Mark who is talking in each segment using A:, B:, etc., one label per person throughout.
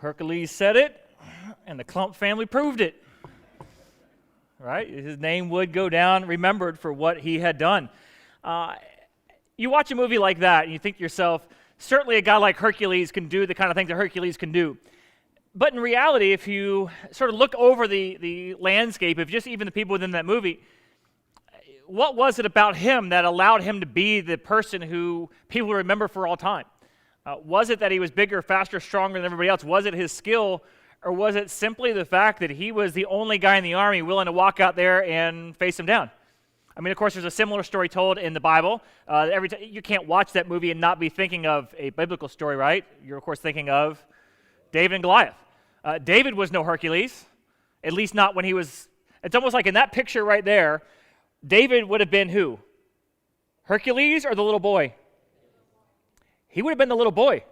A: Hercules said it, and the Klump family proved it. Right? His name would go down remembered for what he had done. You watch a movie like that, and you think to yourself, certainly a guy like Hercules can do the kind of things that Hercules can do. But in reality, if you sort of look over the landscape of just even the people within that movie, what was it about him that allowed him to be the person who people remember for all time? Was it that he was bigger, faster, stronger than everybody else? Was it his skill? Or was it simply the fact that he was the only guy in the army willing to walk out there and face him down? I mean, of course, there's a similar story told in the Bible. Every time you can't watch that movie and not be thinking of a biblical story, right? You're, of course, thinking of David and Goliath. David was no Hercules, at least not when he was. It's almost like in that picture right there, David would have been who? Hercules or the little boy? He would have been the little boy.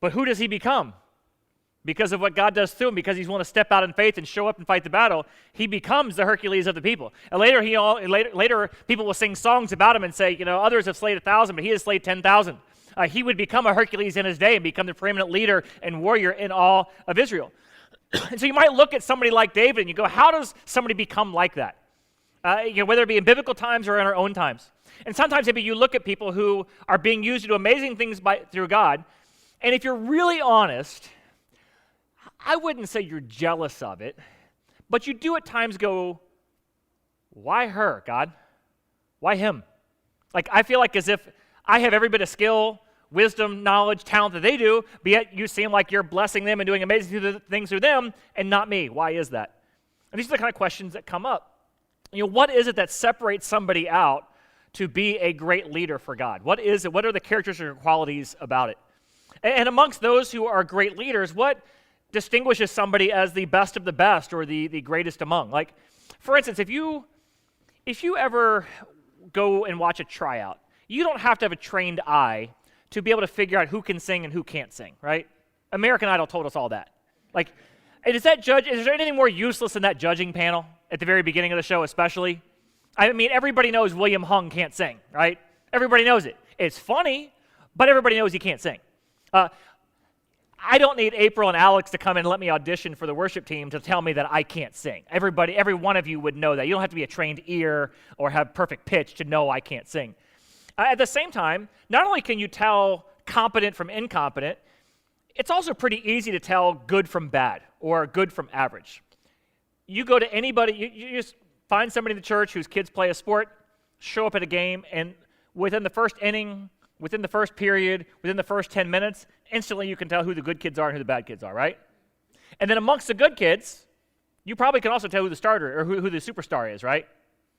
A: But who does he become? Because of what God does through him, because he's willing to step out in faith and show up and fight the battle, he becomes the Hercules of the people. And later people will sing songs about him and say, others have slayed 1,000, but he has slayed 10,000. He would become a Hercules in his day and become the preeminent leader and warrior in all of Israel. And so you might look at somebody like David and you go, how does somebody become like that? Whether it be in biblical times or in our own times. And sometimes maybe you look at people who are being used to do amazing things through God, and if you're really honest, I wouldn't say you're jealous of it, but you do at times go, why her, God? Why him? Like, I feel like as if I have every bit of skill, wisdom, knowledge, talent that they do, but yet you seem like you're blessing them and doing amazing things through them and not me. Why is that? And these are the kind of questions that come up. What is it that separates somebody out to be a great leader for God? What is it? What are the characteristics or qualities about it? And amongst those who are great leaders, what distinguishes somebody as the best of the best or the greatest among? Like, for instance, if you ever go and watch a tryout, you don't have to have a trained eye to be able to figure out who can sing and who can't sing, right? American Idol told us all that. Like, is there anything more useless than that judging panel at the very beginning of the show especially? I mean, everybody knows William Hung can't sing, right? Everybody knows it. It's funny, but everybody knows he can't sing. I don't need April and Alex to come in and let me audition for the worship team to tell me that I can't sing. Every one of you would know that. You don't have to be a trained ear or have perfect pitch to know I can't sing. At the same time, not only can you tell competent from incompetent, it's also pretty easy to tell good from bad or good from average. You go to anybody, you just find somebody in the church whose kids play a sport, show up at a game, and within the first inning, within the first period, within the first 10 minutes, instantly you can tell who the good kids are and who the bad kids are, right? And then amongst the good kids, you probably can also tell who the starter or who the superstar is, right?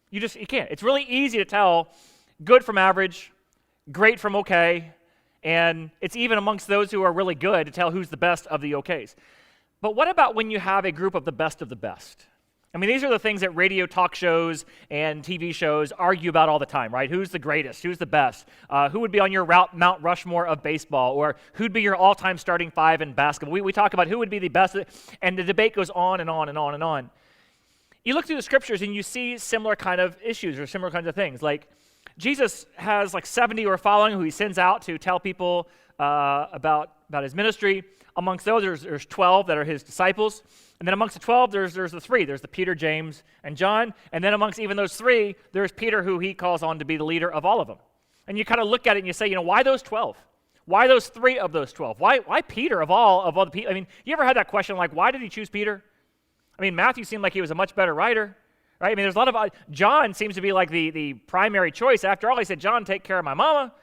A: You can't. It's really easy to tell good from average, great from okay, and it's even amongst those who are really good to tell who's the best of the okays. But what about when you have a group of the best of the best? I mean, these are the things that radio talk shows and TV shows argue about all the time, right? Who's the greatest? Who's the best? Who would be on your Mount Rushmore of baseball? Or who'd be your all-time starting five in basketball? We talk about who would be the best, and the debate goes on and on and on and on. You look through the scriptures and you see similar kind of issues or similar kinds of things. Like Jesus has like 70 who are following who he sends out to tell people about his ministry. Amongst those, there's 12 that are his disciples. And then amongst the 12, there's the three. There's the Peter, James, and John. And then amongst even those three, there's Peter, who he calls on to be the leader of all of them. And you kind of look at it and you say, why those 12? Why those three of those 12? Why Peter of all the people? I mean, you ever had that question like, why did he choose Peter? I mean, Matthew seemed like he was a much better writer, right? I mean, there's a lot of, John seems to be like the primary choice. After all, he said, John, take care of my mama.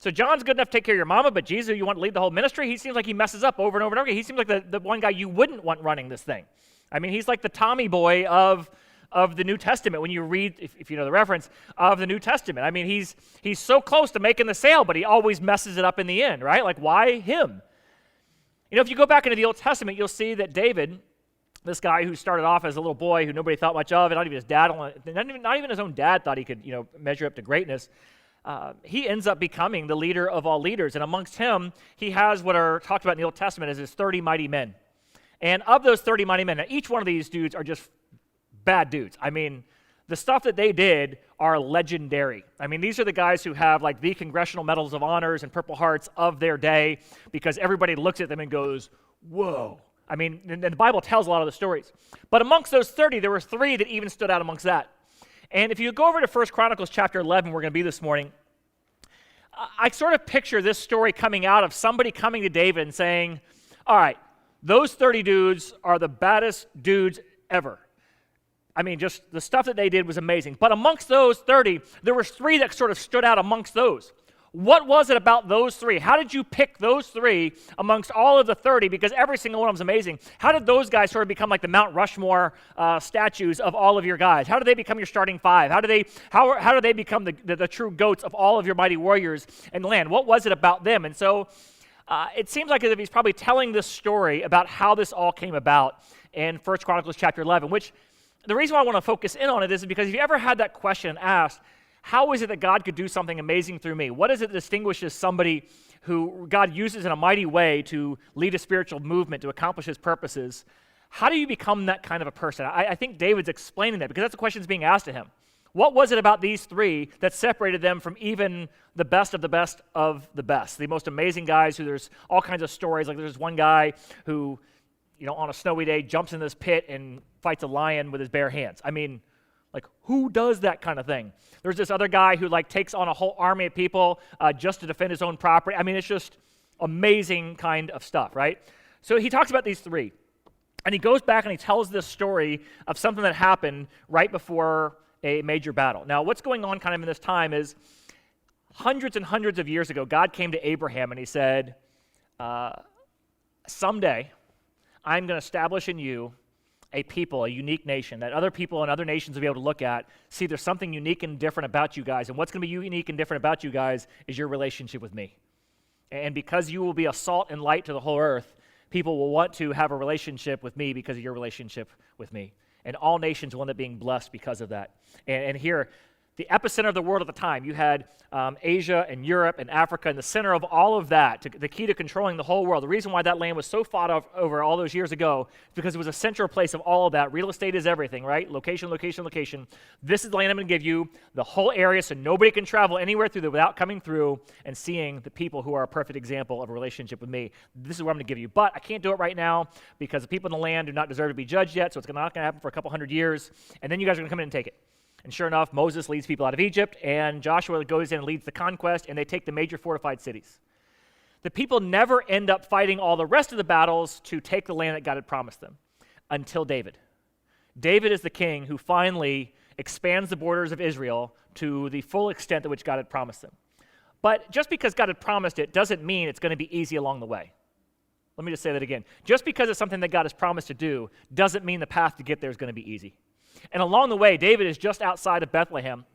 A: So John's good enough to take care of your mama, but Jesus, you want to lead the whole ministry? He seems like he messes up over and over and over again. He seems like the one guy you wouldn't want running this thing. I mean, he's like the Tommy boy of the New Testament when you read, if you know the reference, of the New Testament. I mean, he's so close to making the sale, but he always messes it up in the end, right? Like, why him? If you go back into the Old Testament, you'll see that David, this guy who started off as a little boy who nobody thought much of, and not even his dad, not even his own dad thought he could, measure up to greatness. He ends up becoming the leader of all leaders. And amongst him, he has what are talked about in the Old Testament as his 30 mighty men. And of those 30 mighty men, now each one of these dudes are just bad dudes. I mean, the stuff that they did are legendary. I mean, these are the guys who have like the Congressional Medals of Honors and Purple Hearts of their day because everybody looks at them and goes, whoa. I mean, and the Bible tells a lot of the stories. But amongst those 30, there were 3 that even stood out amongst that. And if you go over to 1 Chronicles chapter 11, we're going to be this morning, I sort of picture this story coming out of somebody coming to David and saying, all right, those 30 dudes are the baddest dudes ever. I mean, just the stuff that they did was amazing. But amongst those 30, there were 3 that sort of stood out amongst those. What was it about those 3? How did you pick those 3 amongst all of the 30? Because every single one of them is amazing. How did those guys sort of become like the Mount Rushmore statues of all of your guys? How did they become your starting 5? How do they become the true goats of all of your mighty warriors in the land? What was it about them? And so it seems like as if he's probably telling this story about how this all came about in 1 Chronicles chapter 11, which the reason why I want to focus in on it is because if you ever had that question asked, how is it that God could do something amazing through me? What is it that distinguishes somebody who God uses in a mighty way to lead a spiritual movement, to accomplish his purposes? How do you become that kind of a person? I think David's explaining that because that's the question that's being asked of him. What was it about these 3 that separated them from even the best of the best of the best? The most amazing guys who there's all kinds of stories. Like there's one guy who, on a snowy day jumps in this pit and fights a lion with his bare hands. I mean, like, who does that kind of thing? There's this other guy who, like, takes on a whole army of people just to defend his own property. I mean, it's just amazing kind of stuff, right? So he talks about these 3. And he goes back and he tells this story of something that happened right before a major battle. Now, what's going on kind of in this time is hundreds and hundreds of years ago, God came to Abraham and he said, someday I'm going to establish in you a people, a unique nation, that other people and other nations will be able to look at, see there's something unique and different about you guys, and what's going to be unique and different about you guys is your relationship with me. And because you will be a salt and light to the whole earth, people will want to have a relationship with me because of your relationship with me. And all nations will end up being blessed because of that. And here, the epicenter of the world at the time, you had Asia and Europe and Africa in the center of all of that, the key to controlling the whole world. The reason why that land was so fought over all those years ago is because it was a central place of all of that. Real estate is everything, right? Location, location, location. This is the land I'm going to give you, the whole area, so nobody can travel anywhere through there without coming through and seeing the people who are a perfect example of a relationship with me. This is what I'm going to give you. But I can't do it right now because the people in the land do not deserve to be judged yet, so it's not going to happen for a couple hundred years, and then you guys are going to come in and take it. And sure enough, Moses leads people out of Egypt, and Joshua goes in and leads the conquest, and they take the major fortified cities. The people never end up fighting all the rest of the battles to take the land that God had promised them until David. David is the king who finally expands the borders of Israel to the full extent to which God had promised them. But just because God had promised it doesn't mean it's going to be easy along the way. Let me just say that again. Just because it's something that God has promised to do doesn't mean the path to get there is going to be easy. And along the way, David is just outside of Bethlehem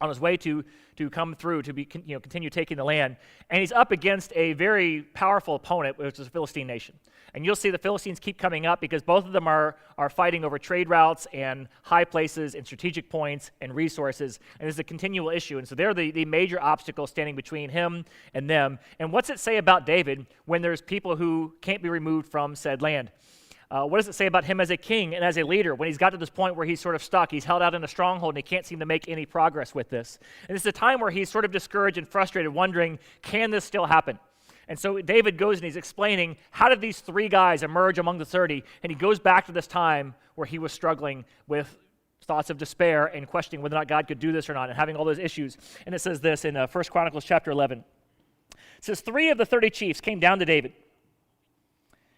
A: on his way to come through to continue taking the land. And he's up against a very powerful opponent, which is the Philistine nation. And you'll see the Philistines keep coming up because both of them are fighting over trade routes and high places and strategic points and resources. And it's a continual issue. And so they're the major obstacle standing between him and them. And what's it say about David when there's people who can't be removed from said land? What does it say about him as a king and as a leader when he's got to this point where he's sort of stuck? He's held out in a stronghold and he can't seem to make any progress with this. And it's a time where he's sort of discouraged and frustrated, wondering, can this still happen? And so David goes and he's explaining, how did these 3 guys emerge among the 30? And he goes back to this time where he was struggling with thoughts of despair and questioning whether or not God could do this or not and having all those issues. And it says this in 1 Chronicles chapter 11. It says, 3 of the 30 chiefs came down to David.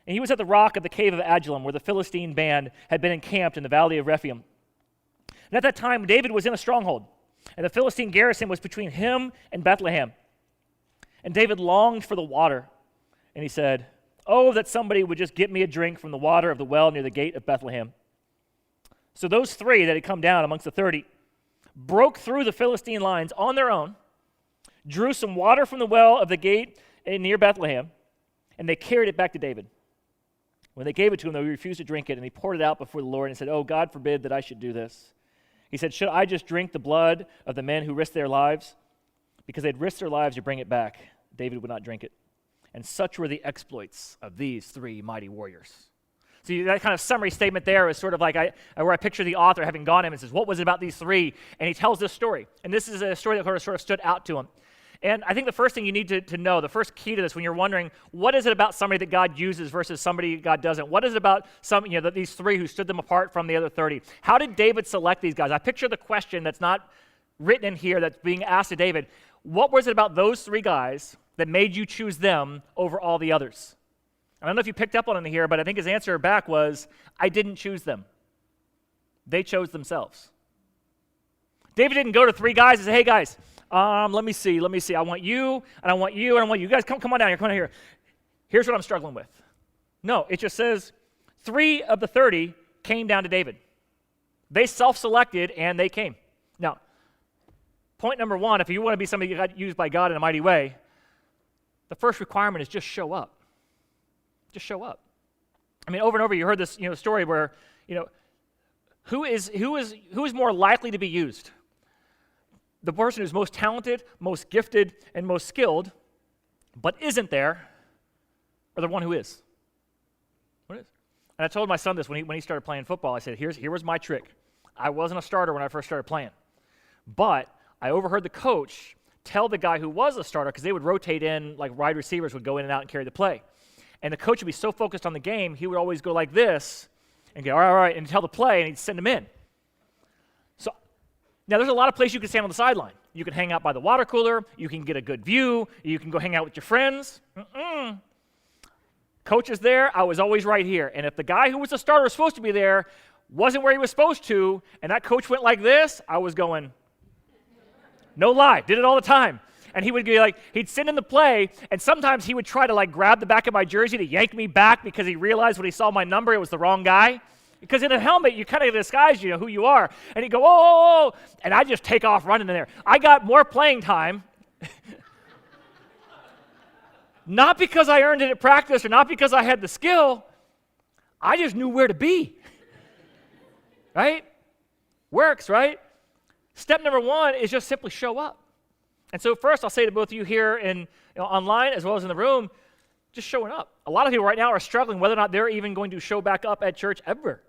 A: And he was at the rock of the cave of Adullam, where the Philistine band had been encamped in the valley of Rephaim. And at that time, David was in a stronghold, and the Philistine garrison was between him and Bethlehem. And David longed for the water, and he said, "Oh, that somebody would just get me a drink from the water of the well near the gate of Bethlehem." So those 3 that had come down amongst the 30 broke through the Philistine lines on their own, drew some water from the well of the gate near Bethlehem, and they carried it back to David. When they gave it to him, though, he refused to drink it, and he poured it out before the Lord and said, "Oh, God forbid that I should do this." He said, "Should I just drink the blood of the men who risked their lives? Because they'd risked their lives to bring it back." David would not drink it. And such were the exploits of these 3 mighty warriors. So that kind of summary statement there is sort of like where I picture the author having gone to him and says, what was it about these three? And he tells this story. And this is a story that sort of stood out to him. And I think the first thing you need to know, the first key to this when you're wondering, what is it about somebody that God uses versus somebody God doesn't? What is it about these three who stood them apart from the other 30? How did David select these guys? I picture the question that's not written in here that's being asked to David. What was it about those three guys that made you choose them over all the others? I don't know if you picked up on it here, but I think his answer back was, I didn't choose them. They chose themselves. David didn't go to three guys and say, hey guys, let me see. I want you, and I want you, and I want you. Guys, come on down here, come on here. Here's what I'm struggling with. No, it just says 3 of the 30 came down to David. They self-selected, and they came. Now, point number 1, if you want to be somebody that got used by God in a mighty way, the first requirement is just show up. Just show up. I mean, over and over, you heard this story where, who is more likely to be used? The person who's most talented, most gifted, and most skilled, but isn't there, or the one who is? What is? And I told my son this when he started playing football. I said, here was my trick. I wasn't a starter when I first started playing, but I overheard the coach tell the guy who was a starter, because they would rotate in, like wide receivers would go in and out and carry the play. And the coach would be so focused on the game, he would always go like this and go, all right, and tell the play, and he'd send him in. So now there's a lot of places you can stand on the sideline. You can hang out by the water cooler. You can get a good view. You can go hang out with your friends. Coach is there. I was always right here. And if the guy who was the starter was supposed to be there wasn't where he was supposed to, and that coach went like this, I was going, no lie, did it all the time. And he would be like, he'd send in the play, and sometimes he would try to like grab the back of my jersey to yank me back because he realized when he saw my number, it was the wrong guy. Because in a helmet, you kind of disguise, who you are. And he'd go, oh, and I just take off running in there. I got more playing time, not because I earned it at practice or not because I had the skill. I just knew where to be. Right? Works, right? Step number 1 is just simply show up. And so first, I'll say to both of you here and online as well as in the room, just showing up. A lot of people right now are struggling whether or not they're even going to show back up at church ever.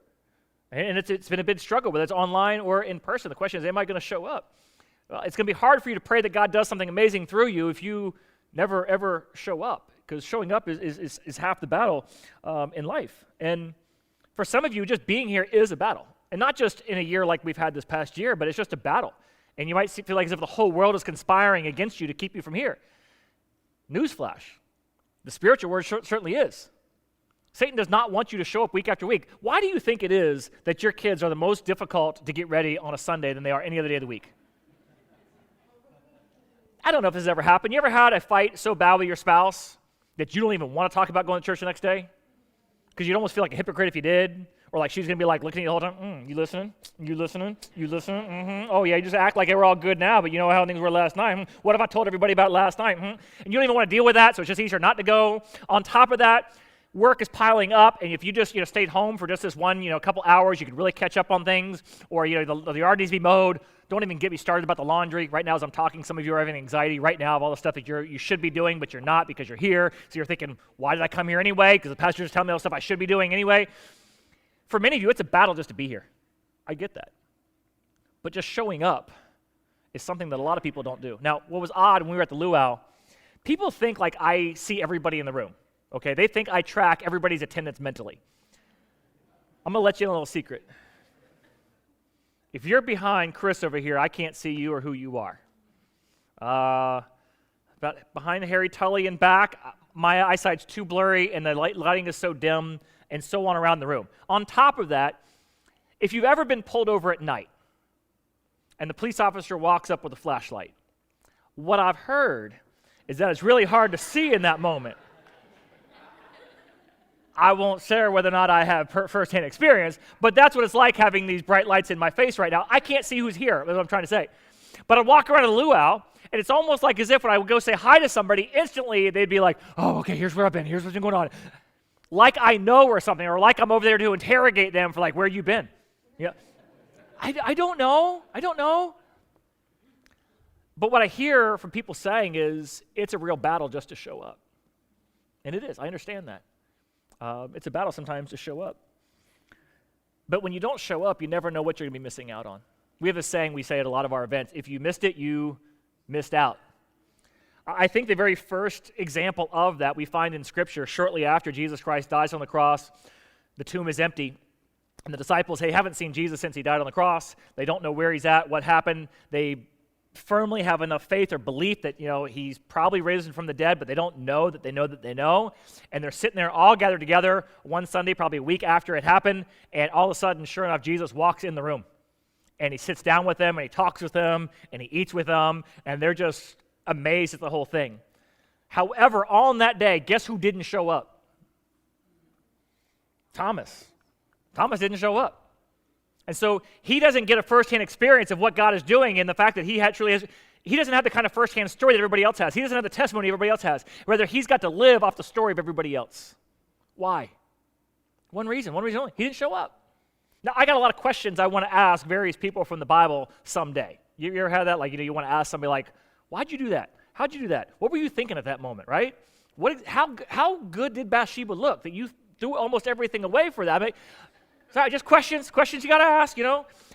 A: And it's been a big struggle, whether it's online or in person. The question is, am I going to show up? Well, it's going to be hard for you to pray that God does something amazing through you if you never, ever show up, because showing up is half the battle in life. And for some of you, just being here is a battle. And not just in a year like we've had this past year, but it's just a battle. And you might feel like as if the whole world is conspiring against you to keep you from here. Newsflash. The spiritual word certainly is. Satan does not want you to show up week after week. Why do you think it is that your kids are the most difficult to get ready on a Sunday than they are any other day of the week? I don't know if this has ever happened. You ever had a fight so bad with your spouse that you don't even want to talk about going to church the next day? Because you'd almost feel like a hypocrite if you did. Or like she's going to be like looking at you the whole time, you listening? You listening? You listening? Mm-hmm. Oh yeah, you just act like we're all good now, but you know how things were last night. What if I told everybody about last night? And you don't even want to deal with that, so it's just easier not to go. On top of that, work is piling up, and if you just stayed home for just this one couple hours, you could really catch up on things. Or the yard needs to be mowed. Don't even get me started about the laundry. Right now as I'm talking, some of you are having anxiety right now of all the stuff that you should be doing, but you're not because you're here. So you're thinking, why did I come here anyway? Because the pastor just telling me all the stuff I should be doing anyway. For many of you, it's a battle just to be here. I get that. But just showing up is something that a lot of people don't do. Now, what was odd when we were at the luau, people think like I see everybody in the room, okay? They think I track everybody's attendance mentally. I'm going to let you in a little secret. If you're behind Chris over here, I can't see you or who you are. Behind Harry Tully and back, my eyesight's too blurry and the lighting is so dim, and so on around the room. On top of that, if you've ever been pulled over at night and the police officer walks up with a flashlight, what I've heard is that it's really hard to see in that moment. I won't share whether or not I have firsthand experience, but that's what it's like having these bright lights in my face right now. I can't see who's here, that's what I'm trying to say. But I walk around a luau, and it's almost like as if when I would go say hi to somebody, instantly they'd be like, oh, okay, here's where I've been, here's what's been going on. Like I know or something, or like I'm over there to interrogate them for like, where you been? Yeah, I don't know. But what I hear from people saying is, it's a real battle just to show up. And it is, I understand that. It's a battle sometimes to show up. But when you don't show up, you never know what you're going to be missing out on. We have a saying we say at a lot of our events: if you missed it, you missed out. I think the very first example of that we find in Scripture shortly after Jesus Christ dies on the cross. The tomb is empty, and the disciples, haven't seen Jesus since he died on the cross. They don't know where he's at, what happened. They firmly have enough faith or belief that, he's probably risen from the dead, but they don't know that they know that they know. And they're sitting there all gathered together one Sunday, probably a week after it happened, and all of a sudden, sure enough, Jesus walks in the room. And he sits down with them, and he talks with them, and he eats with them, and they're just amazed at the whole thing. However, on that day, guess who didn't show up? Thomas. Thomas didn't show up. And so he doesn't get a firsthand experience of what God is doing, and the fact that he doesn't have the kind of firsthand story that everybody else has. He doesn't have the testimony everybody else has. Rather, he's got to live off the story of everybody else. Why? One reason only. He didn't show up. Now, I got a lot of questions I want to ask various people from the Bible someday. You ever had that? You want to ask somebody like, why'd you do that? How'd you do that? What were you thinking at that moment, right? How good did Bathsheba look that you threw almost everything away for that? Sorry, just questions you got to ask,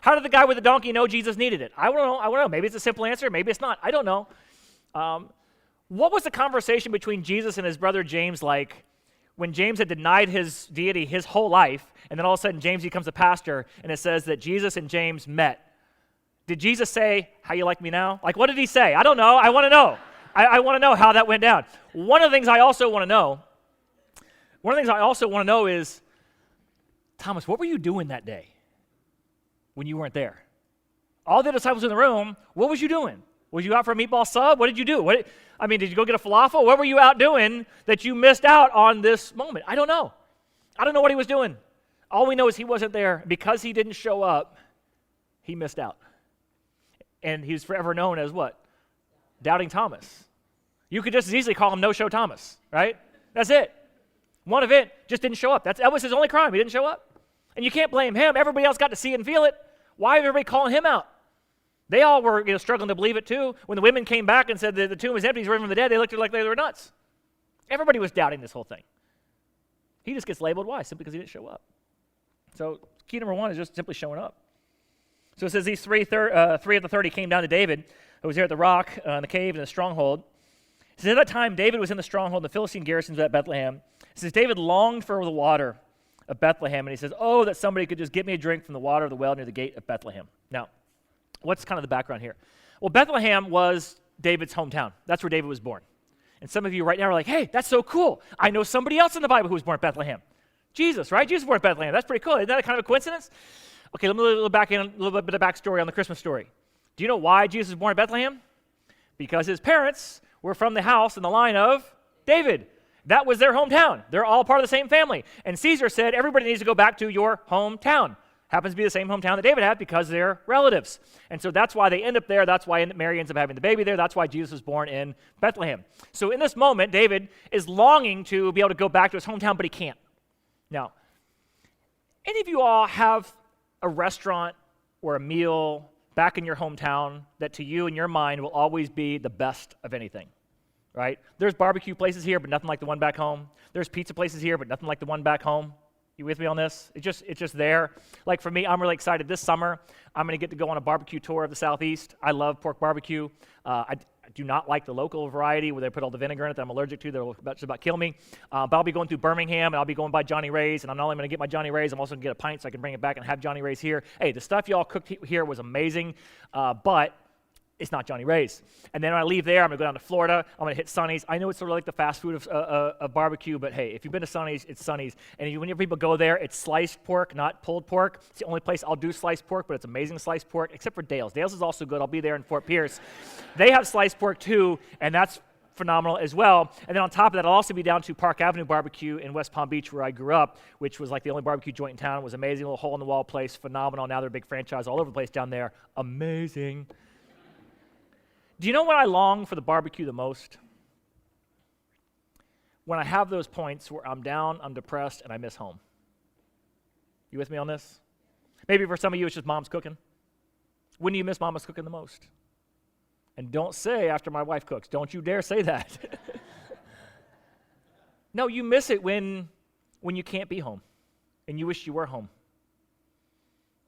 A: How did the guy with the donkey know Jesus needed it? I don't know. Maybe it's a simple answer. Maybe it's not. I don't know. What was the conversation between Jesus and his brother James like when James had denied his deity his whole life, and then all of a sudden James becomes a pastor, and it says that Jesus and James met? Did Jesus say, how you like me now? What did he say? I don't know. I want to know. I want to know how that went down. One of the things I also want to know is, Thomas, what were you doing that day when you weren't there? All the disciples in the room, what was you doing? Was you out for a meatball sub? What did you do? Did you go get a falafel? What were you out doing that you missed out on this moment? I don't know. I don't know what he was doing. All we know is he wasn't there. Because he didn't show up, he missed out. And he's forever known as what? Doubting Thomas. You could just as easily call him No-Show Thomas, right? That's it. One event just didn't show up. That was his only crime. He didn't show up. And you can't blame him. Everybody else got to see it and feel it. Why is everybody calling him out? They all were struggling to believe it too. When the women came back and said the tomb was empty, he's risen from the dead, they looked at it like they were nuts. Everybody was doubting this whole thing. He just gets labeled. Why? Simply because he didn't show up. So key number one is just simply showing up. So it says these three of the 30 came down to David, who was here at the rock, in the cave, in the stronghold. It says at that time, David was in the stronghold, the Philistine garrisons at Bethlehem. It says David longed for the water of Bethlehem, and he says, oh, that somebody could just get me a drink from the water of the well near the gate of Bethlehem. Now, what's kind of the background here? Well, Bethlehem was David's hometown. That's where David was born. And some of you right now are like, hey, that's so cool. I know somebody else in the Bible who was born at Bethlehem. Jesus, right? Jesus was born at Bethlehem. That's pretty cool. Isn't that a kind of a coincidence? Okay, let me a little bit of backstory on the Christmas story. Do you know why Jesus was born at Bethlehem? Because his parents were from the house and the line of David. That was their hometown. They're all part of the same family. And Caesar said, everybody needs to go back to your hometown. Happens to be the same hometown that David had because they're relatives. And so that's why they end up there. That's why Mary ends up having the baby there. That's why Jesus was born in Bethlehem. So in this moment, David is longing to be able to go back to his hometown, but he can't. Now, any of you all have a restaurant or a meal back in your hometown that to you in your mind will always be the best of anything, right? There's barbecue places here, but nothing like the one back home. There's pizza places here, but nothing like the one back home. You with me on this? It's just there. Like for me, I'm really excited. This summer, I'm going to get to go on a barbecue tour of the Southeast. I love pork barbecue. I do not like the local variety where they put all the vinegar in it that I'm allergic to. That'll just about kill me. But I'll be going through Birmingham, and I'll be going by Johnny Ray's, and I'm not only going to get my Johnny Ray's, I'm also going to get a pint so I can bring it back and have Johnny Ray's here. Hey, the stuff y'all cooked here was amazing, but it's not Johnny Ray's. And then when I leave there, I'm going to go down to Florida. I'm going to hit Sonny's. I know it's sort of like the fast food of barbecue, but hey, if you've been to Sonny's, it's Sonny's. And whenever people go there, it's sliced pork, not pulled pork. It's the only place I'll do sliced pork, but it's amazing sliced pork, except for Dale's. Dale's is also good. I'll be there in Fort Pierce. They have sliced pork too, and that's phenomenal as well. And then on top of that, I'll also be down to Park Avenue Barbecue in West Palm Beach where I grew up, which was like the only barbecue joint in town. It was amazing, little hole-in-the-wall place, phenomenal. Now they're a big franchise all over the place down there. Amazing. Do you know when I long for the barbecue the most? When I have those points where I'm down, I'm depressed, and I miss home. You with me on this? Maybe for some of you it's just mom's cooking. When do you miss mama's cooking the most? And don't say after my wife cooks. Don't you dare say that. No, you miss it when when you can't be home and you wish you were home.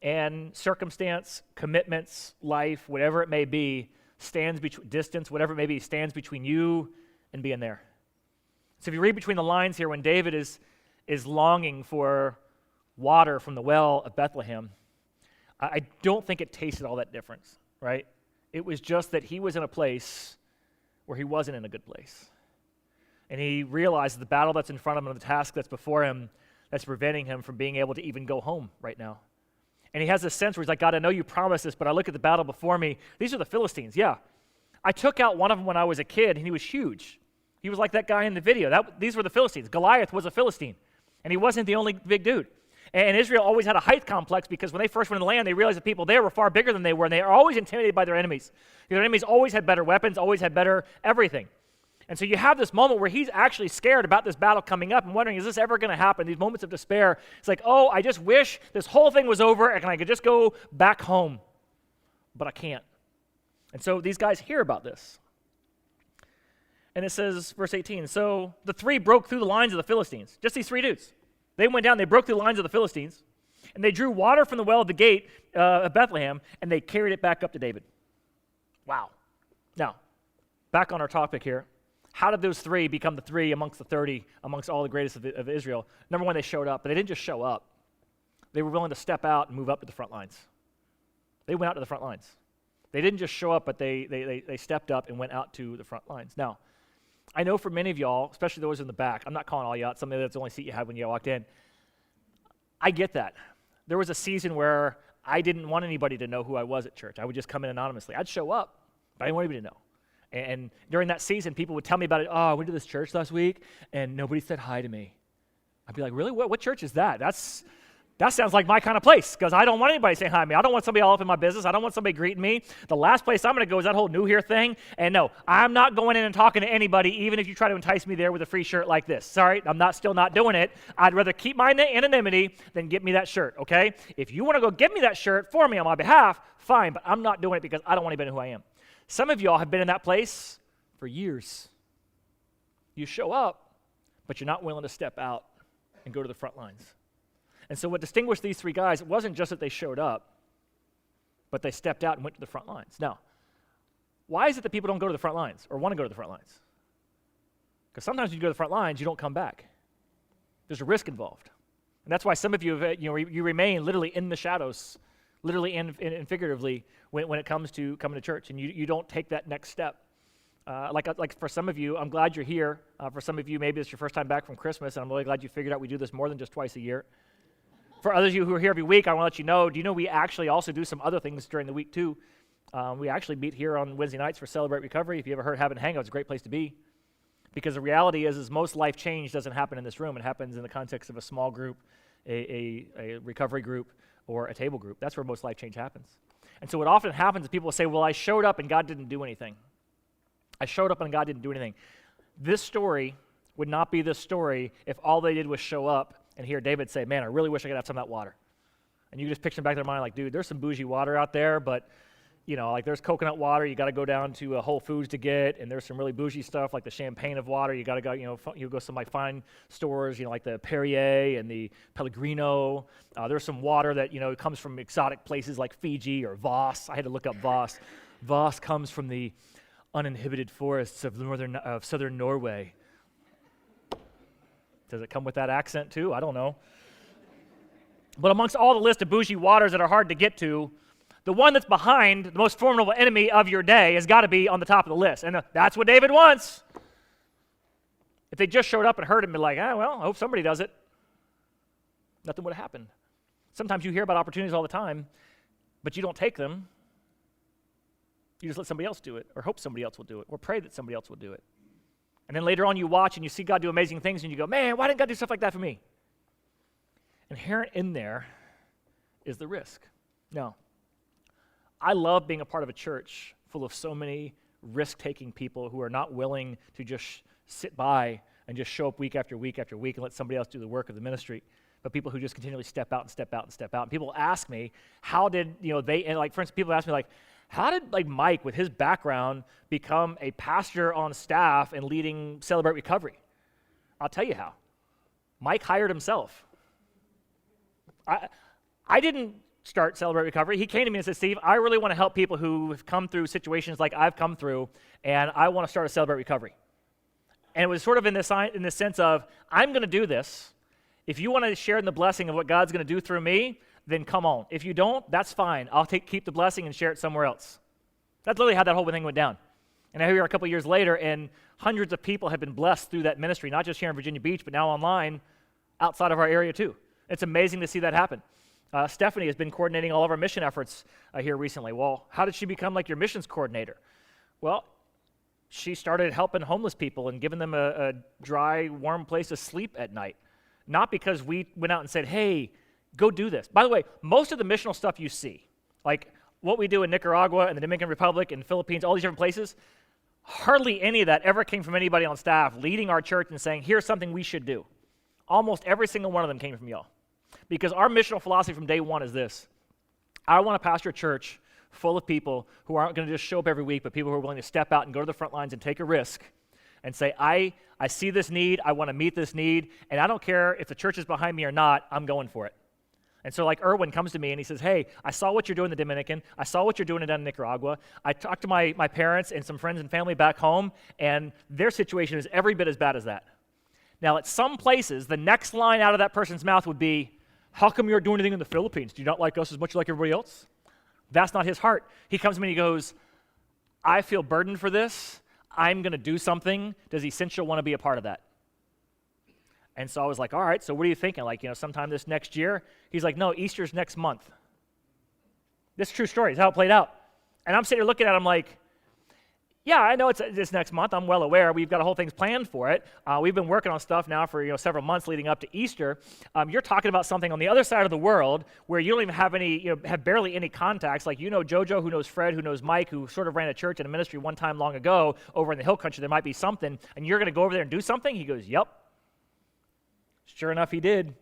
A: And circumstance, commitments, life, whatever it may be, distance, whatever it may be, stands between you and being there. So if you read between the lines here, when David is longing for water from the well of Bethlehem, I don't think it tasted all that different, right? It was just that he was in a place where he wasn't in a good place. And he realized the battle that's in front of him and the task that's before him that's preventing him from being able to even go home right now. And he has this sense where he's like, God, I know you promised this, but I look at the battle before me. These are the Philistines, yeah. I took out one of them when I was a kid, and he was huge. He was like that guy in the video. These were the Philistines. Goliath was a Philistine, and he wasn't the only big dude. And Israel always had a height complex because when they first went in the land, they realized the people there were far bigger than they were, and they are always intimidated by their enemies. Their enemies always had better weapons, always had better everything. And so you have this moment where he's actually scared about this battle coming up and wondering, is this ever going to happen? These moments of despair. It's like, oh, I just wish this whole thing was over and I could just go back home. But I can't. And so these guys hear about this. And it says, verse 18, so the three broke through the lines of the Philistines. Just these three dudes. They went down, they broke through the lines of the Philistines, and they drew water from the well of the gate of Bethlehem, and they carried it back up to David. Wow. Now, back on our topic here. How did those three become the three amongst the 30, amongst all the greatest of Israel? Number one, they showed up, but they didn't just show up. They were willing to step out and move up to the front lines. They went out to the front lines. They didn't just show up, but they stepped up and went out to the front lines. Now, I know for many of y'all, especially those in the back, I'm not calling all you out, somebody that's the only seat you had when you walked in. I get that. There was a season where I didn't want anybody to know who I was at church. I would just come in anonymously. I'd show up, but I didn't want anybody to know. And during that season, people would tell me about it. Oh, I went to this church last week, and nobody said hi to me. I'd be like, really? What church is that? That sounds like my kind of place, because I don't want anybody saying hi to me. I don't want somebody all up in my business. I don't want somebody greeting me. The last place I'm going to go is that whole New Here thing. And no, I'm not going in and talking to anybody, even if you try to entice me there with a free shirt like this. Sorry, I'm still not doing it. I'd rather keep my anonymity than get me that shirt, okay? If you want to go get me that shirt for me on my behalf, fine, but I'm not doing it because I don't want anybody to know who I am. Some of y'all have been in that place for years. You show up, but you're not willing to step out and go to the front lines. And so what distinguished these three guys, it wasn't just that they showed up, but they stepped out and went to the front lines. Now, why is it that people don't go to the front lines or want to go to the front lines? Because sometimes when you go to the front lines, you don't come back. There's a risk involved. And that's why some of you, you remain literally in the shadows, literally and figuratively, when it comes to coming to church, and you don't take that next step. Like for some of you, I'm glad you're here. For some of you, maybe it's your first time back from Christmas, and I'm really glad you figured out we do this more than just twice a year. For others of you who are here every week, I want to let you know, do you know we actually also do some other things during the week too? We actually meet here on Wednesday nights for Celebrate Recovery. If you ever heard Having a Hangout, it's a great place to be. Because the reality is most life change doesn't happen in this room. It happens in the context of a small group, a recovery group, or a table group. That's where most life change happens. And so what often happens is people will say, well, I showed up and God didn't do anything. I showed up and God didn't do anything. This story would not be this story if all they did was show up and hear David say, man, I really wish I could have some of that water. And you just picture in the back of their mind like, dude, there's some bougie water out there, but like there's coconut water you got to go down to Whole Foods to get, and there's some really bougie stuff like the champagne of water. You got to go, you go to some like fine stores, like the Perrier and the Pellegrino. There's some water that comes from exotic places like Fiji or Voss. I had to look up Voss. Voss comes from the uninhibited forests of southern Norway. Does it come with that accent too? I don't know. But amongst all the list of bougie waters that are hard to get to, the one that's behind the most formidable enemy of your day has got to be on the top of the list. And that's what David wants. If they just showed up and heard him and be like, well, I hope somebody does it, nothing would have happened. Sometimes you hear about opportunities all the time, but you don't take them. You just let somebody else do it, or hope somebody else will do it, or pray that somebody else will do it. And then later on you watch and you see God do amazing things and you go, man, why didn't God do stuff like that for me? Inherent in there is the risk. Now, I love being a part of a church full of so many risk-taking people who are not willing to just sit by and just show up week after week after week and let somebody else do the work of the ministry, but people who just continually step out and step out and step out. And people ask me, how did, they, and like, for instance, people ask me, like, how did, like, Mike, with his background, become a pastor on staff and leading Celebrate Recovery? I'll tell you how. Mike hired himself. I didn't start Celebrate Recovery. He came to me and said, Steve, I really want to help people who have come through situations like I've come through, and I want to start a Celebrate Recovery. And it was sort of in this sense of, I'm going to do this. If you want to share in the blessing of what God's going to do through me, then come on. If you don't, that's fine. I'll keep the blessing and share it somewhere else. That's literally how that whole thing went down. And here we are a couple years later, and hundreds of people have been blessed through that ministry, not just here in Virginia Beach, but now online outside of our area too. It's amazing to see that happen. Stephanie has been coordinating all of our mission efforts here recently. Well, how did she become like your missions coordinator? Well, she started helping homeless people and giving them a dry, warm place to sleep at night. Not because we went out and said, hey, go do this. By the way, most of the missional stuff you see, like what we do in Nicaragua and the Dominican Republic and the Philippines, all these different places, hardly any of that ever came from anybody on staff leading our church and saying, here's something we should do. Almost every single one of them came from y'all. Because our missional philosophy from day one is this: I want to pastor a church full of people who aren't going to just show up every week, but people who are willing to step out and go to the front lines and take a risk and say, I see this need, I want to meet this need, and I don't care if the church is behind me or not, I'm going for it. And so like Erwin comes to me and he says, hey, I saw what you're doing in the Dominican, I saw what you're doing down in Nicaragua, I talked to my parents and some friends and family back home, and their situation is every bit as bad as that. Now at some places, the next line out of that person's mouth would be, how come you aren't doing anything in the Philippines? Do you not like us as much as like everybody else? That's not his heart. He comes to me and he goes, I feel burdened for this. I'm going to do something. Does Essential want to be a part of that? And so I was like, all right, so what are you thinking? Like, sometime this next year? He's like, no, Easter's next month. This is a true story. It's how it played out. And I'm sitting here looking at him like, yeah, I know it's this next month. I'm well aware. We've got a whole things planned for it. We've been working on stuff now for several months leading up to Easter. You're talking about something on the other side of the world where you don't even have any, have barely any contacts. Like Jojo, who knows Fred, who knows Mike, who sort of ran a church and a ministry one time long ago over in the Hill Country. There might be something, and you're going to go over there and do something. He goes, yep. Sure enough, he did.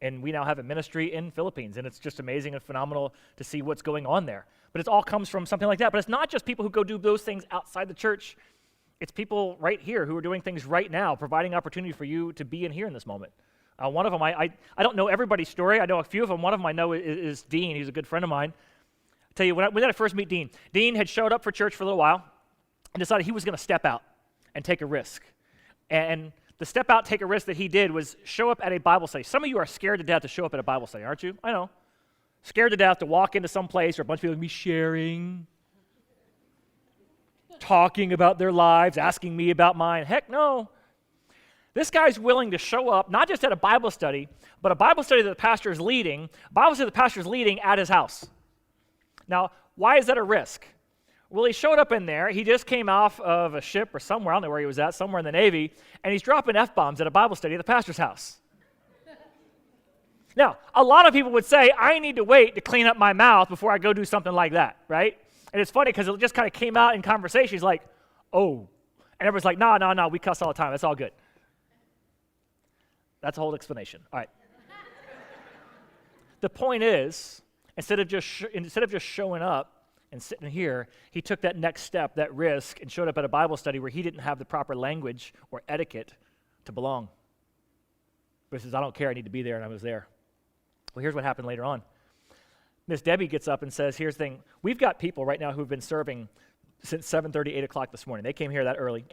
A: And we now have a ministry in Philippines, and it's just amazing and phenomenal to see what's going on there. But it all comes from something like that. But it's not just people who go do those things outside the church. It's people right here who are doing things right now, providing opportunity for you to be in here in this moment. One of them, I don't know everybody's story. I know a few of them. One of them I know is Dean. He's a good friend of mine. I'll tell you, when I first meet Dean, Dean had showed up for church for a little while and decided he was going to step out and take a risk. And the step out, take a risk that he did was show up at a Bible study. Some of you are scared to death to show up at a Bible study, aren't you? I know. Scared to death to walk into some place where a bunch of people will be sharing, talking about their lives, asking me about mine. Heck no. This guy's willing to show up, not just at a Bible study, but a Bible study that the pastor is leading, a Bible study the pastor is leading at his house. Now, why is that a risk? Well, he showed up in there. He just came off of a ship or somewhere, I don't know where he was at, somewhere in the Navy, and he's dropping F-bombs at a Bible study at the pastor's house. Now, a lot of people would say, I need to wait to clean up my mouth before I go do something like that, right? And it's funny because it just kind of came out in conversation. He's like, oh. And everyone's like, no, we cuss all the time. That's all good. That's a whole explanation. All right. The point is, instead of just showing up and sitting here, he took that next step, that risk, and showed up at a Bible study where he didn't have the proper language or etiquette to belong. But he says, I don't care, I need to be there, and I was there. Well, here's what happened later on. Miss Debbie gets up and says, here's the thing. We've got people right now who've been serving since 7:30, 8 o'clock this morning. They came here that early,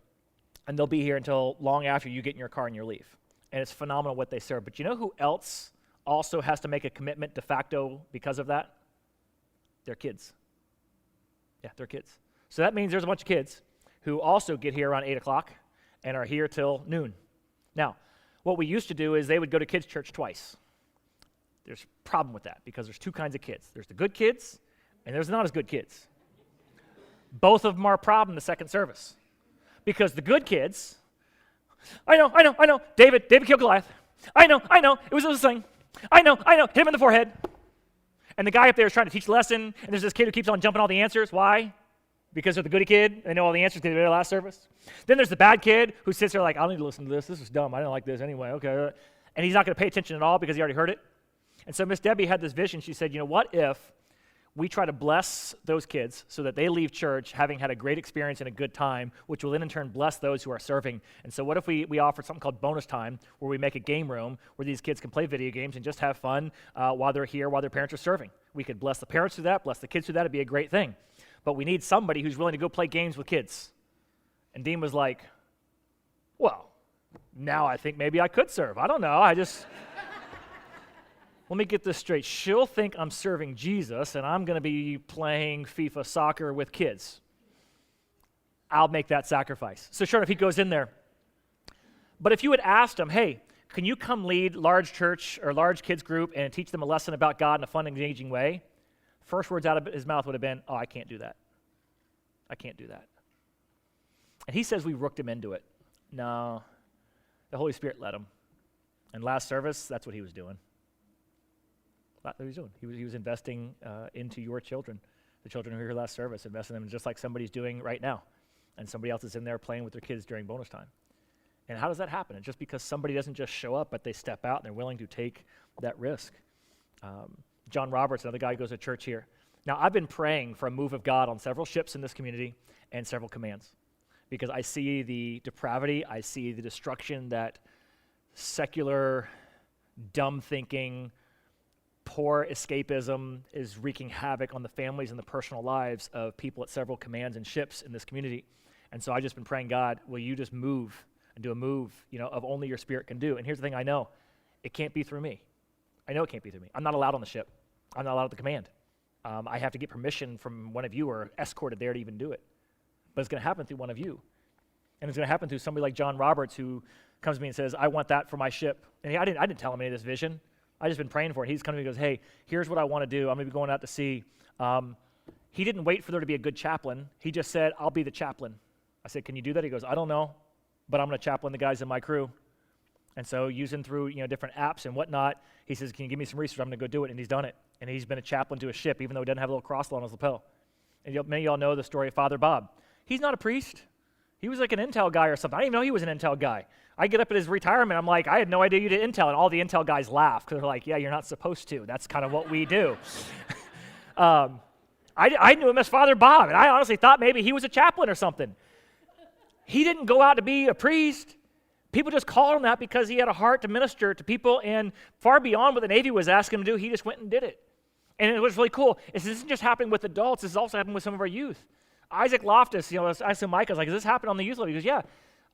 A: and they'll be here until long after you get in your car and you leave. And it's phenomenal what they serve. But you know who else also has to make a commitment de facto because of that? Their kids. Yeah, their kids. So that means there's a bunch of kids who also get here around 8 o'clock and are here till noon. Now, what we used to do is they would go to kids' church twice. There's a problem with that because there's two kinds of kids. There's the good kids and there's not as good kids. Both of them are a problem in the second service because the good kids, I know, David killed Goliath. I know, it was this thing. I know, hit him in the forehead. And the guy up there is trying to teach a lesson, and there's this kid who keeps on jumping all the answers. Why? Because they're the goody kid. They know all the answers because they did last service. Then there's the bad kid who sits there like, I don't need to listen to this. This is dumb. I don't like this anyway. Okay. And he's not going to pay attention at all because he already heard it. And so Miss Debbie had this vision. She said, what if we try to bless those kids so that they leave church having had a great experience and a good time, which will then in turn bless those who are serving. And so what if we offer something called bonus time, where we make a game room where these kids can play video games and just have fun while they're here, while their parents are serving. We could bless the parents through that, bless the kids through that. It'd be a great thing. But we need somebody who's willing to go play games with kids. And Dean was like, well, now I think maybe I could serve. I don't know. Let me get this straight. She'll think I'm serving Jesus, and I'm going to be playing FIFA soccer with kids. I'll make that sacrifice. So sure enough, he goes in there. But if you had asked him, hey, can you come lead large church or large kids group and teach them a lesson about God in a fun, engaging way? First words out of his mouth would have been, oh, I can't do that. I can't do that. And he says we rooked him into it. No, the Holy Spirit led him. And last service, that's what he was doing. That's what he was doing. He was investing into your children, the children who were here last service, investing in them just like somebody's doing right now. And somebody else is in there playing with their kids during bonus time. And how does that happen? It's just because somebody doesn't just show up, but they step out and they're willing to take that risk. John Roberts, another guy who goes to church here. Now, I've been praying for a move of God on several ships in this community and several commands because I see the depravity, I see the destruction that secular, dumb thinking, poor escapism is wreaking havoc on the families and the personal lives of people at several commands and ships in this community. And so I've just been praying, God, will you just move and do a move, of only your Spirit can do. And here's the thing I know. It can't be through me. I know it can't be through me. I'm not allowed on the ship. I'm not allowed at the command. I have to get permission from one of you or escorted there to even do it. But it's going to happen through one of you. And it's going to happen through somebody like John Roberts who comes to me and says, I want that for my ship. And I didn't tell him any of this vision. I just been praying for it. He's coming to me and goes, hey, here's what I want to do. I'm going to be going out to sea. He didn't wait for there to be a good chaplain. He just said, I'll be the chaplain. I said, can you do that? He goes, I don't know, but I'm going to chaplain the guys in my crew. And so using through different apps and whatnot, he says, can you give me some research? I'm going to go do it. And he's done it. And he's been a chaplain to a ship, even though he doesn't have a little cross on his lapel. And many of y'all know the story of Father Bob. He's not a priest. He was like an intel guy or something. I didn't even know he was an intel guy. I get up at his retirement. I'm like, I had no idea you did intel. And all the intel guys laugh because they're like, yeah, you're not supposed to. That's kind of what we do. I knew him as Father Bob, and I honestly thought maybe he was a chaplain or something. He didn't go out to be a priest. People just called him that because he had a heart to minister to people, and far beyond what the Navy was asking him to do, he just went and did it. And it was really cool. This isn't just happening with adults. This is also happening with some of our youth. Isaac Loftus, I asked him, Mike, I was like, does this happen on the youth level? He goes, yeah.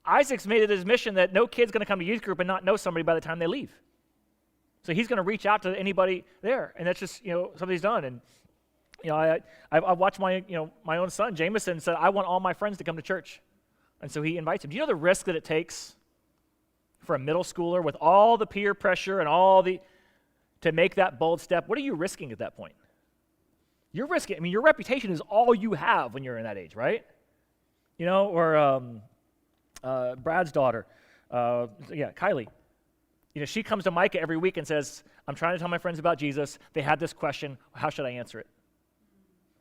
A: Isaac's made it his mission that no kid's going to come to youth group and not know somebody by the time they leave. So he's going to reach out to anybody there, and that's just, something he's done. And, I watched my own son, Jameson, said, I want all my friends to come to church. And so he invites them. Do you know the risk that it takes for a middle schooler with all the peer pressure and to make that bold step? What are you risking at that point? You're risking, your reputation is all you have when you're in that age, right? Brad's daughter, Kylie. She comes to Micah every week and says, I'm trying to tell my friends about Jesus. They had this question. How should I answer it?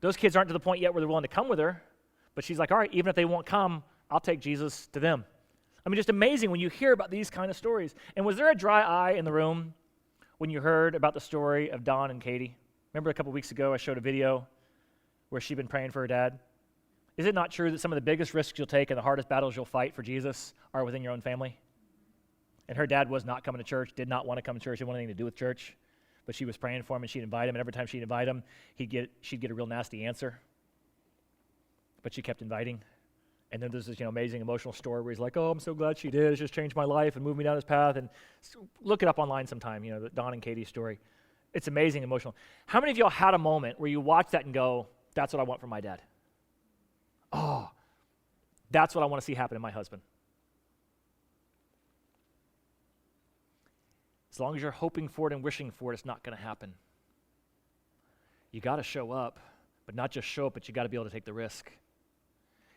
A: Those kids aren't to the point yet where they're willing to come with her, but she's like, all right, even if they won't come, I'll take Jesus to them. Just amazing when you hear about these kind of stories. And was there a dry eye in the room when you heard about the story of Don and Katie? Remember a couple weeks ago I showed a video where she'd been praying for her dad? Is it not true that some of the biggest risks you'll take and the hardest battles you'll fight for Jesus are within your own family? And her dad was not coming to church, did not want to come to church, didn't want anything to do with church, but she was praying for him and she'd invite him, and every time she'd invite him, she'd get a real nasty answer. But she kept inviting. And then there's this amazing emotional story where he's like, oh, I'm so glad she did. It's just changed my life and moved me down this path. And look it up online sometime, the Don and Katie story. It's amazing emotional. How many of y'all had a moment where you watch that and go, that's what I want from my dad? Oh, that's what I want to see happen in my husband. As long as you're hoping for it and wishing for it, it's not going to happen. You got to show up, but not just show up, but you got to be able to take the risk.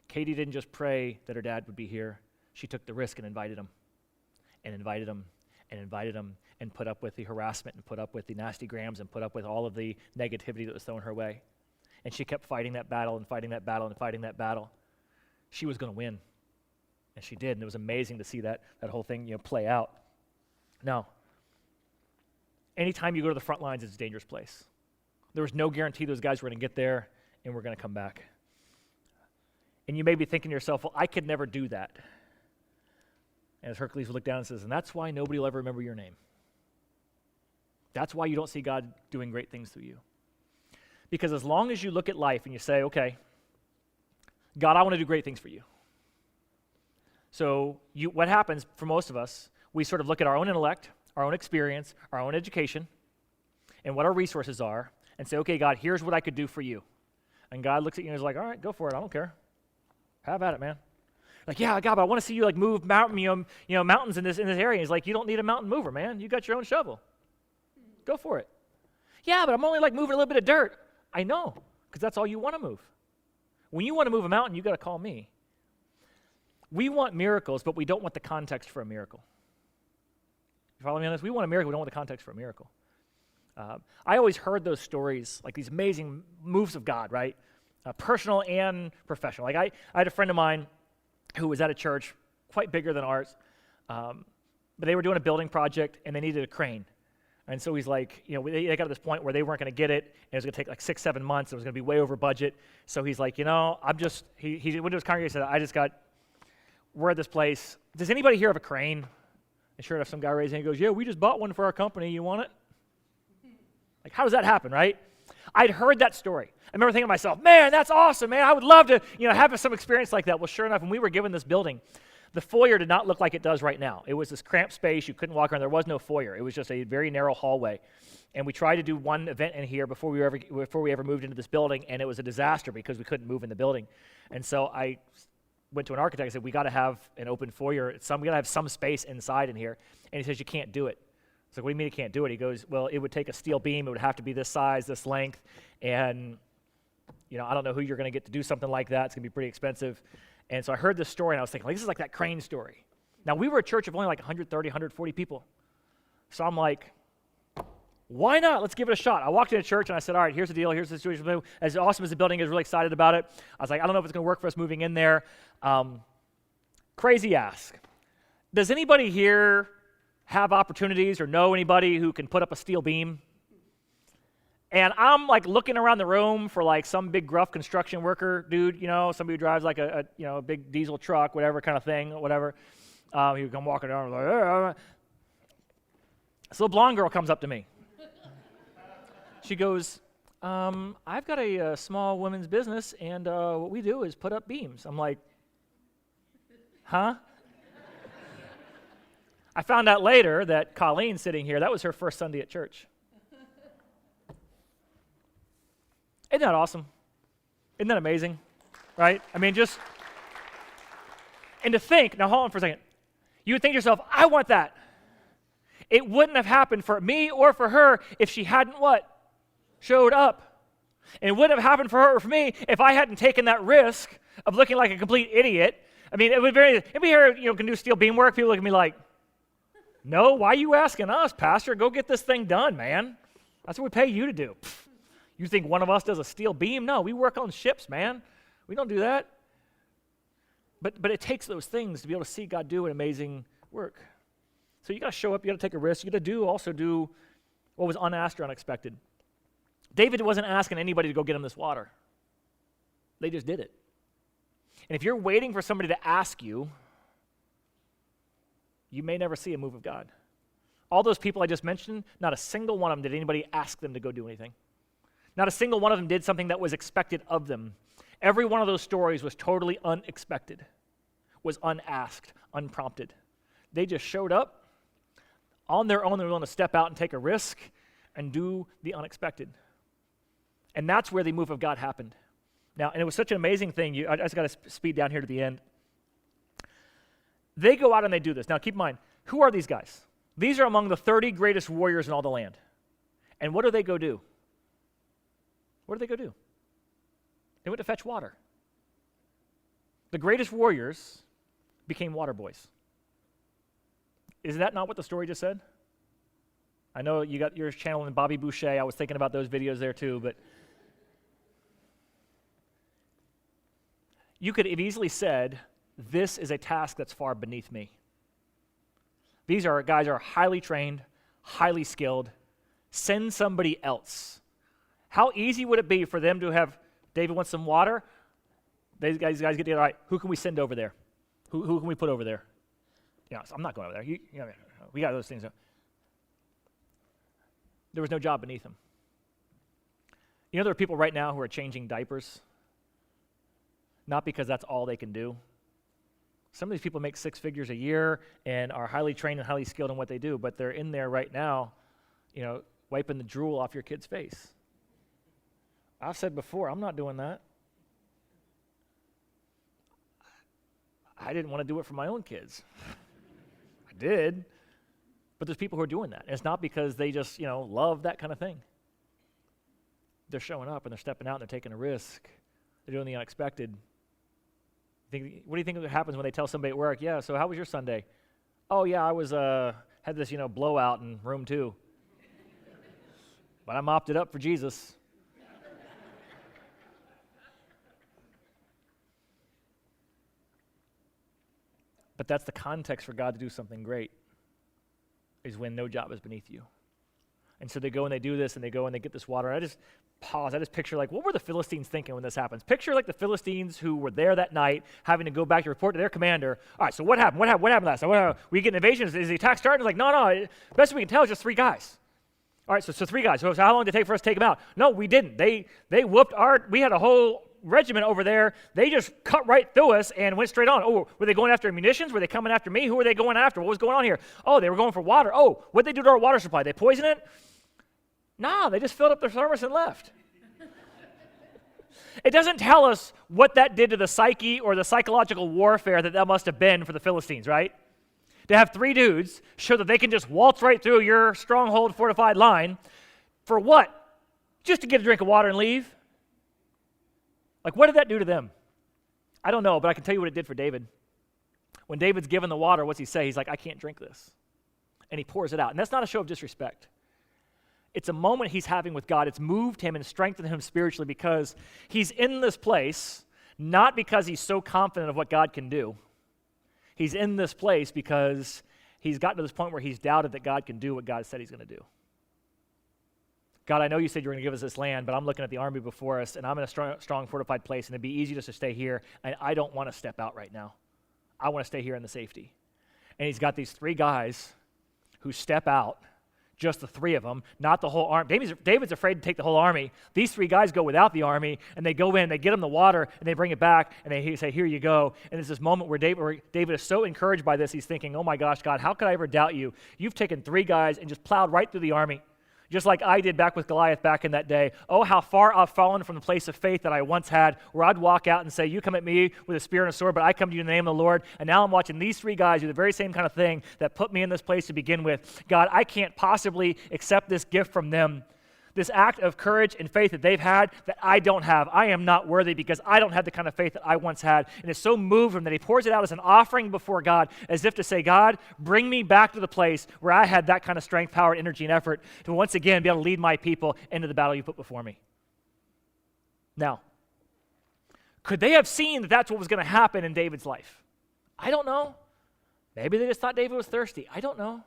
A: Katie didn't just pray that her dad would be here. She took the risk and invited him, and invited him, and invited him, and put up with the harassment, and put up with the nasty grams, and put up with all of the negativity that was thrown her way. And she kept fighting that battle and fighting that battle and fighting that battle. She was going to win, and she did, and it was amazing to see that whole thing play out. Now, anytime you go to the front lines, it's a dangerous place. There was no guarantee those guys were going to get there and were going to come back. And you may be thinking to yourself, well, I could never do that. And as Hercules would look down and says, and that's why nobody will ever remember your name. That's why you don't see God doing great things through you. Because as long as you look at life and you say, okay, God, I want to do great things for you. So what happens for most of us, we sort of look at our own intellect, our own experience, our own education, and what our resources are, and say, okay, God, here's what I could do for you. And God looks at you and is like, all right, go for it. I don't care. Have at it, man. Like, yeah, God, but I want to see you like move mountains in this area. He's like, you don't need a mountain mover, man. You got your own shovel. Go for it. Yeah, but I'm only like moving a little bit of dirt. I know, because that's all you want to move. When you want to move a mountain, you got to call me. We want miracles, but we don't want the context for a miracle. You follow me on this? We want a miracle, we don't want the context for a miracle. I always heard those stories, like these amazing moves of God, right? Personal and professional. Like I had a friend of mine who was at a church quite bigger than ours, but they were doing a building project and they needed a crane. And so he's like, they got to this point where they weren't going to get it, and it was going to take like 6-7 months. It was going to be way over budget. So he's like, he went to his congregation and said, we're at this place. Does anybody here have a crane? And sure enough, some guy raised his hand and goes, yeah, we just bought one for our company. You want it? Like, how does that happen, right? I'd heard that story. I remember thinking to myself, man, that's awesome, man. I would love to, have some experience like that. Well, sure enough, when we were given this building, the foyer did not look like it does right now. It was this cramped space. You couldn't walk around. There was no foyer. It was just a very narrow hallway. And we tried to do one event in here before we ever moved into this building, and it was a disaster because we couldn't move in the building. And so I went to an architect and said, we got to have an open foyer. We got to have some space inside in here. And he says, you can't do it. I was like, what do you mean you can't do it? He goes, well, it would take a steel beam. It would have to be this size, this length. And, I don't know who you're going to get to do something like that. It's going to be pretty expensive. And so I heard this story, and I was thinking, this is like that crane story. Now, we were a church of only like 130, 140 people. So I'm like, why not? Let's give it a shot. I walked into church, and I said, all right, here's the deal. Here's the situation. As awesome as the building is, really excited about it. I was like, I don't know if it's going to work for us moving in there. Crazy ask. Does anybody here have opportunities or know anybody who can put up a steel beam? And I'm like looking around the room for like some big gruff construction worker dude, somebody who drives like a big diesel truck, whatever kind of thing, whatever. He would come walking around like, this little blonde girl comes up to me. She goes, I've got a small women's business, and what we do is put up beams. I'm like, huh? I found out later that Colleen sitting here, that was her first Sunday at church. Isn't that awesome? Isn't that amazing? Right? I mean, and to think, now hold on for a second. You would think to yourself, I want that. It wouldn't have happened for me or for her if she hadn't what? Showed up. And it wouldn't have happened for her or for me if I hadn't taken that risk of looking like a complete idiot. I mean, anybody here, can do steel beam work? People look at me like, no, why are you asking us, Pastor? Go get this thing done, man. That's what we pay you to do. Pfft. You think one of us does a steel beam? No, we work on ships, man. We don't do that. But it takes those things to be able to see God do an amazing work. So you got to show up. You got to take a risk. You got to also do what was unasked or unexpected. David wasn't asking anybody to go get him this water. They just did it. And if you're waiting for somebody to ask you, you may never see a move of God. All those people I just mentioned, not a single one of them did anybody ask them to go do anything. Not a single one of them did something that was expected of them. Every one of those stories was totally unexpected, was unasked, unprompted. They just showed up. On their own, they were willing to step out and take a risk and do the unexpected. And that's where the move of God happened. Now, and it was such an amazing thing. I just got to speed down here to the end. They go out and they do this. Now, keep in mind, who are these guys? These are among the 30 greatest warriors in all the land. And what do they go do? What did they go do? They went to fetch water. The greatest warriors became water boys. Is that not what the story just said? I know you got yours channeling Bobby Boucher. I was thinking about those videos there too, but you could have easily said, this is a task that's far beneath me. These are guys who are highly trained, highly skilled. Send somebody else. How easy would it be for them to have, David wants some water? These guys get together, all right, who can we send over there? Who can we put over there? So I'm not going over there. We got those things. There was no job beneath him. There are people right now who are changing diapers, not because that's all they can do. Some of these people make 6 figures a year and are highly trained and highly skilled in what they do, but they're in there right now, wiping the drool off your kid's face. I've said before, I'm not doing that. I didn't want to do it for my own kids. I did, but there's people who are doing that. And it's not because they just, love that kind of thing. They're showing up and they're stepping out and they're taking a risk. They're doing the unexpected. What do you think happens when they tell somebody at work, yeah, so how was your Sunday? Oh, yeah, I was had this, blowout in room 2. But I mopped it up for Jesus. But that's the context for God to do something great, is when no job is beneath you. And so they go and they do this, and they go and they get this water. And I just pause. I just picture, what were the Philistines thinking when this happens? Picture, the Philistines who were there that night having to go back to report to their commander. All right, so what happened? What happened last night? We get an invasion? Is the attack starting? It's no. Best we can tell is just 3 guys. All right, so 3 guys. So how long did it take for us to take them out? No, we didn't. They whooped we had a whole regiment over there. They just cut right through us and went straight on. Oh, were they going after munitions? Were they coming after me? Who were they going after? What was going on here? Oh, they were going for water. Oh, what'd they do to our water supply? They poison it? No, they just filled up their thermos and left. It doesn't tell us what that did to the psyche or the psychological warfare that must have been for the Philistines, right? To have 3 dudes show that they can just waltz right through your stronghold fortified line. For what? Just to get a drink of water and leave? What did that do to them? I don't know, but I can tell you what it did for David. When David's given the water, what's he say? He's like, I can't drink this. And he pours it out. And that's not a show of disrespect. It's a moment he's having with God. It's moved him and strengthened him spiritually because he's in this place, not because he's so confident of what God can do. He's in this place because he's gotten to this point where he's doubted that God can do what God said he's going to do. God, I know you said you were going to give us this land, but I'm looking at the army before us, and I'm in a strong fortified place, and it'd be easy just to stay here, and I don't want to step out right now. I want to stay here in the safety. And he's got these 3 guys who step out, just the 3 of them, not the whole army. David's afraid to take the whole army. These 3 guys go without the army, and they go in, they get him the water, and they bring it back, and they say, here you go. And there's this moment where David is so encouraged by this, he's thinking, oh my gosh, God, how could I ever doubt you? You've taken 3 guys and just plowed right through the army. Just like I did back with Goliath back in that day. Oh, how far I've fallen from the place of faith that I once had, where I'd walk out and say, you come at me with a spear and a sword, but I come to you in the name of the Lord. And now I'm watching these 3 guys do the very same kind of thing that put me in this place to begin with. God, I can't possibly accept this gift from them. This act of courage and faith that they've had that I don't have. I am not worthy because I don't have the kind of faith that I once had. And it's so moved him that he pours it out as an offering before God, as if to say, God, bring me back to the place where I had that kind of strength, power, energy, and effort to once again be able to lead my people into the battle you put before me. Now, could they have seen that that's what was going to happen in David's life? I don't know. Maybe they just thought David was thirsty. I don't know.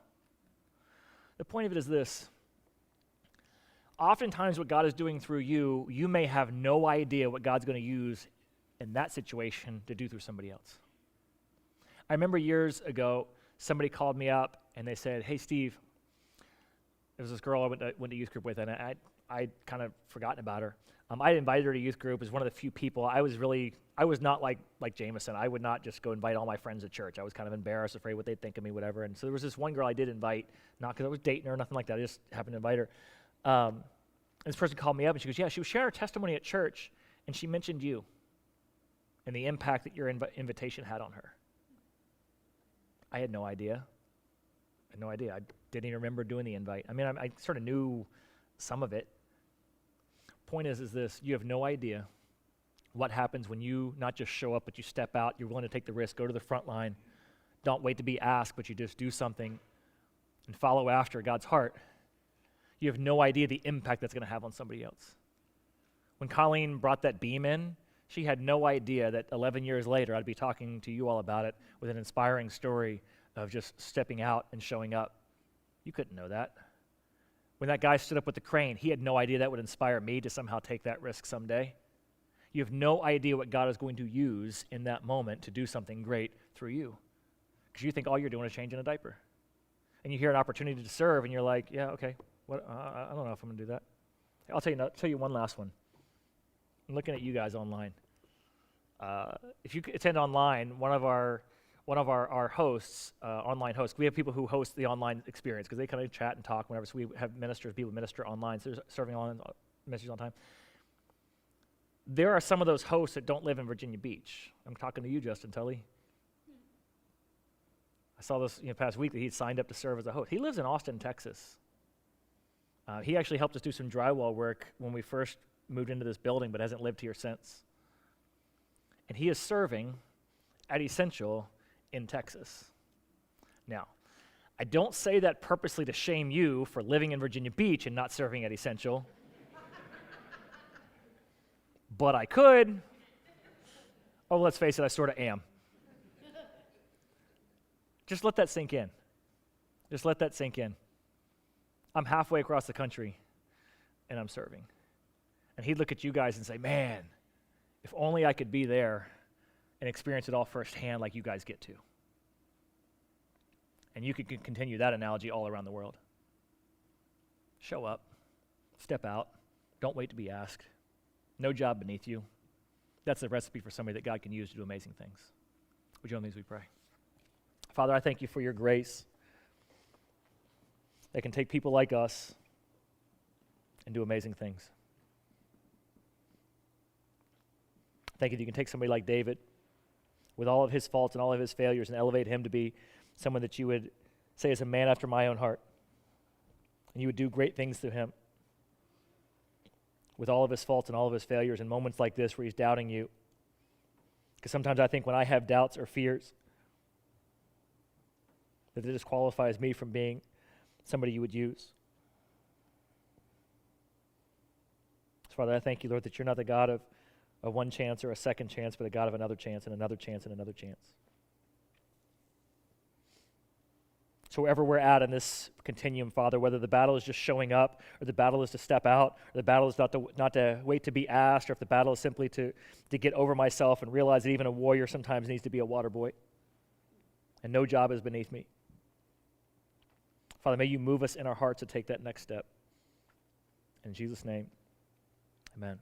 A: The point of it is this. Oftentimes what God is doing through you, you may have no idea what God's going to use in that situation to do through somebody else. I remember years ago, somebody called me up and they said, hey, Steve, there was this girl I went to youth group with, and I'd kind of forgotten about her. I invited her to youth group as one of the few people. I was not like Jameson. I would not just go invite all my friends at church. I was kind of embarrassed, afraid what they'd think of me, whatever. And so there was this one girl I did invite, not because I was dating her or nothing like that. I just happened to invite her. And this person called me up, and she goes, yeah, she was sharing her testimony at church, and she mentioned you and the impact that your invitation had on her. I had no idea. I didn't even remember doing the invite. I mean, I sort of knew some of it. Point is this, you have no idea what happens when you not just show up, but you step out, you're willing to take the risk, go to the front line, don't wait to be asked, but you just do something and follow after God's heart. You have no idea the impact that's going to have on somebody else. When Colleen brought that beam in, she had no idea that 11 years later I'd be talking to you all about it with an inspiring story of just stepping out and showing up. You couldn't know that. When that guy stood up with the crane, he had no idea that would inspire me to somehow take that risk someday. You have no idea what God is going to use in that moment to do something great through you. Because you think all you're doing is changing a diaper. And you hear an opportunity to serve, and you're like, yeah, okay, I don't know if I'm going to do that. I'll tell you one last one. I'm looking at you guys online. If you attend online, one of our hosts, online hosts, we have people who host the online experience because they kind of chat and talk whenever. So we have people minister online, so they're serving online ministries all the time. There are some of those hosts that don't live in Virginia Beach. I'm talking to you, Justin Tully. I saw this past week that he signed up to serve as a host. He lives in Austin, Texas. He actually helped us do some drywall work when we first moved into this building, but hasn't lived here since. And he is serving at Essential in Texas. Now, I don't say that purposely to shame you for living in Virginia Beach and not serving at Essential, but I could. Oh, let's face it, I sort of am. Just let that sink in. Just let that sink in. I'm halfway across the country, and I'm serving. And he'd look at you guys and say, man, if only I could be there and experience it all firsthand like you guys get to. And you could continue that analogy all around the world. Show up. Step out. Don't wait to be asked. No job beneath you. That's the recipe for somebody that God can use to do amazing things. Would you join me as we pray? Father, I thank you for your grace that can take people like us and do amazing things. Thank you that you can take somebody like David with all of his faults and all of his failures and elevate him to be someone that you would say is a man after my own heart. And you would do great things through him with all of his faults and all of his failures in moments like this where he's doubting you. Because sometimes I think when I have doubts or fears, that it disqualifies me from being somebody you would use. So Father, I thank you, Lord, that you're not the God of one chance or a second chance, but the God of another chance and another chance and another chance. So wherever we're at in this continuum, Father, whether the battle is just showing up, or the battle is to step out, or the battle is not to wait to be asked, or if the battle is simply to get over myself and realize that even a warrior sometimes needs to be a water boy, and no job is beneath me. Father, may you move us in our hearts to take that next step. In Jesus' name, amen.